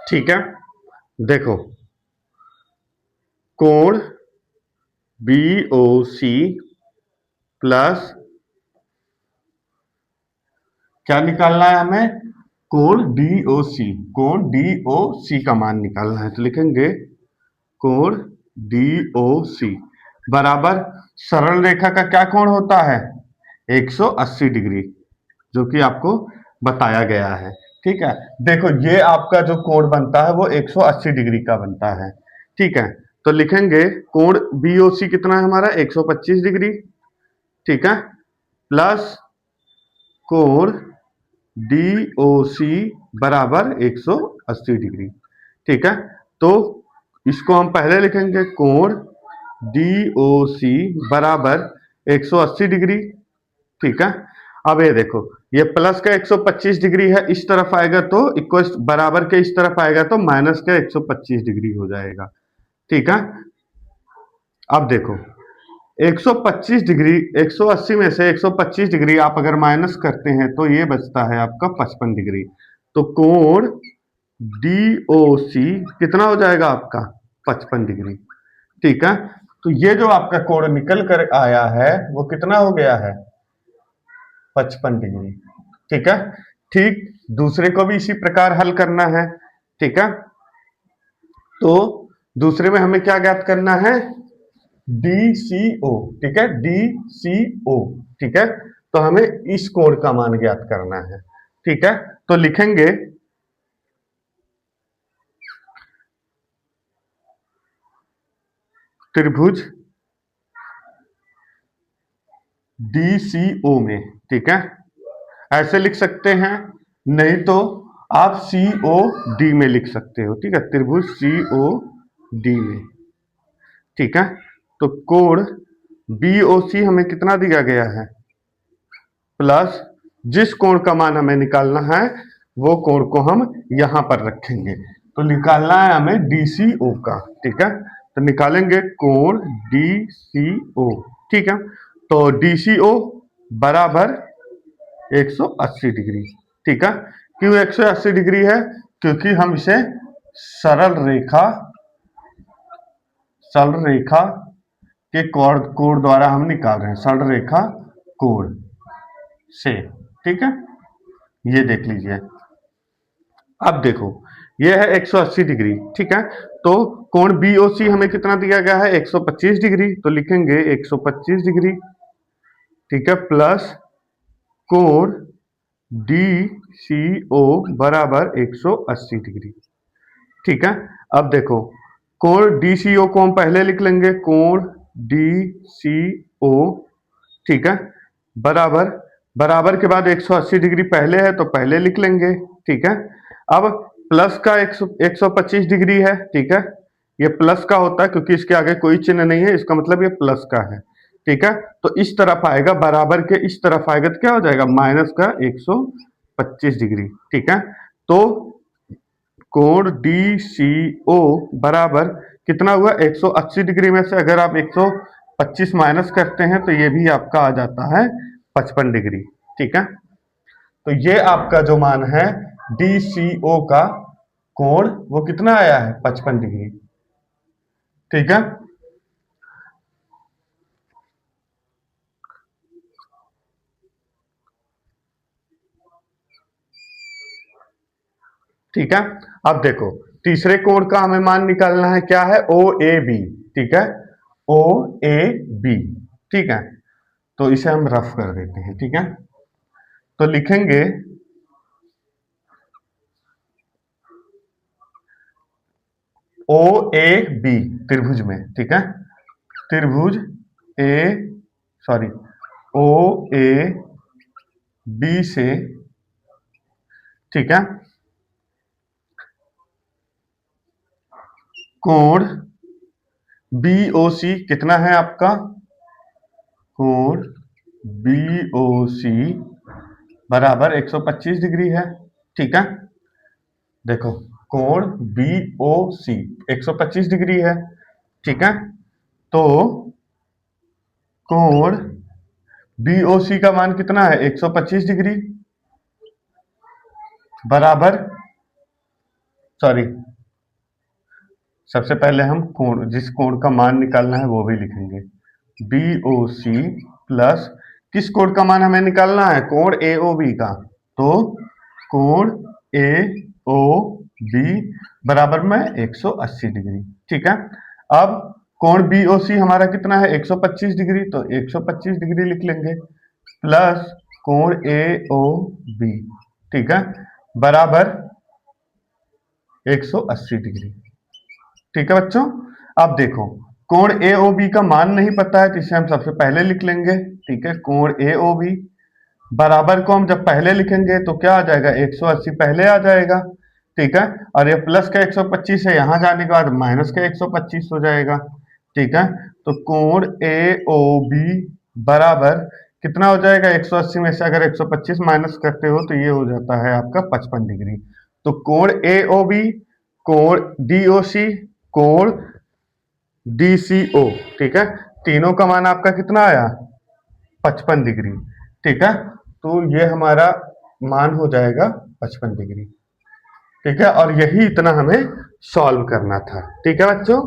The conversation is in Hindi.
ठीक है। देखो, कोण बी ओ सी प्लस क्या निकालना है हमें? कोण डी ओ सी। कोण डी ओ सी का मान निकालना है, तो लिखेंगे कोण डी ओ सी बराबर सरल रेखा का क्या कोण होता है? 180 डिग्री, जो कि आपको बताया गया है। ठीक है, देखो ये आपका जो कोण बनता है वो 180 डिग्री का बनता है। ठीक है, तो लिखेंगे कोण बीओसी कितना है हमारा? 125 डिग्री। ठीक है, प्लस कोण DOC बराबर 180 डिग्री। ठीक है, तो इसको हम पहले लिखेंगे कोण DOC बराबर 180 डिग्री। ठीक है, अब ये देखो, ये प्लस का 125 डिग्री है, इस तरफ आएगा तो इक्वल बराबर के इस तरफ आएगा तो माइनस का 125 डिग्री हो जाएगा। ठीक है, अब देखो 125 डिग्री, 180 में से 125 डिग्री आप अगर माइनस करते हैं तो ये बचता है आपका 55 डिग्री। तो कोण DOC कितना हो जाएगा आपका? 55 डिग्री। ठीक है, तो ये जो आपका कोण निकल कर आया है वो कितना हो गया है? 55 डिग्री। ठीक है, ठीक दूसरे को भी इसी प्रकार हल करना है। ठीक है, तो दूसरे में हमें क्या ज्ञात करना है? DCO। ठीक है, DCO। ठीक है, तो हमें इस कोण का मान ज्ञात करना है। ठीक है, तो लिखेंगे त्रिभुज DCO में। ठीक है, ऐसे लिख सकते हैं, नहीं तो आप COD में लिख सकते हो। ठीक है, त्रिभुज COD में। ठीक है, तो कोण BOC हमें कितना दिया गया है? प्लस जिस कोण का मान हमें निकालना है वो कोण को हम यहां पर रखेंगे, तो निकालना है हमें DCO का। ठीक है, तो निकालेंगे कोण DCO। ठीक है, तो DCO बराबर 180 डिग्री। ठीक है, क्यों 180 डिग्री है? क्योंकि हम इसे सरल रेखा सरल रेखा के कोण द्वारा हम निकाल रहे हैं, सरल रेखा कोण से। ठीक है, ये देख लीजिए। अब देखो, ये है 180 डिग्री। ठीक है, तो कोण BOC हमें कितना दिया गया है? 125 डिग्री, तो लिखेंगे 125 डिग्री। ठीक है, प्लस कोण DCO बराबर 180 डिग्री। ठीक है, अब देखो कोण DCO को हम पहले लिख लेंगे, कोण DCO। ठीक है, बराबर बराबर के बाद 180 डिग्री पहले है तो पहले लिख लेंगे। ठीक है, अब प्लस का 125 डिग्री है। ठीक है, ये प्लस का होता है क्योंकि इसके आगे कोई चिन्ह नहीं है, इसका मतलब ये प्लस का है। ठीक है, तो इस तरफ आएगा, बराबर के इस तरफ आएगा तो क्या हो जाएगा? माइनस का 125 डिग्री। ठीक है, तो कोण DCO बराबर कितना हुआ? 180 डिग्री में से अगर आप 125 माइनस करते हैं तो ये भी आपका आ जाता है 55 डिग्री। ठीक है, तो ये आपका जो मान है DCO का कोण वो कितना आया है? 55 डिग्री। ठीक है, ठीक है, अब देखो तीसरे कोण का हमें मान निकालना है, क्या है? OAB। ठीक है, OAB। ठीक है, तो इसे हम रफ कर देते हैं। ठीक है, तो लिखेंगे OAB त्रिभुज में। ठीक है, त्रिभुज ए सॉरी OAB से। ठीक है, कोण BOC कितना है आपका? कोण BOC बराबर 125 डिग्री है। ठीक है, देखो कोण BOC 125 डिग्री है। ठीक है, तो कोण BOC का मान कितना है? 125 डिग्री बराबर सॉरी, सबसे पहले हम कोण, जिस कोण का मान निकालना है वो भी लिखेंगे। BOC प्लस किस कोण का मान हमें निकालना है? कोण AOB का। तो कोण AOB बराबर में 180 डिग्री। ठीक है, अब कोण BOC हमारा कितना है? 125 डिग्री, तो 125 डिग्री लिख लेंगे प्लस कोण AOB, ठीक है, बराबर 180 डिग्री। ठीक है बच्चों, अब देखो कोण AOB का मान नहीं पता है तो इसे हम सबसे पहले लिख लेंगे। ठीक है, कोण AOB बराबर को हम जब पहले लिखेंगे तो क्या आ जाएगा? 180 पहले आ जाएगा। ठीक है, और ये प्लस का 125 है, यहां जाने के बाद माइनस का 125 हो जाएगा। ठीक है, तो कोण AOB बराबर कितना हो जाएगा? 180 में से अगर 125 माइनस करते हो तो ये हो जाता है आपका 55 डिग्री। तो कोण AOB, कोण DOC, कोण DCO, ठीक है, तीनों का मान आपका कितना आया? 55 डिग्री। ठीक है, तो ये हमारा मान हो जाएगा 55 डिग्री। ठीक है, और यही इतना हमें सॉल्व करना था। ठीक है बच्चों।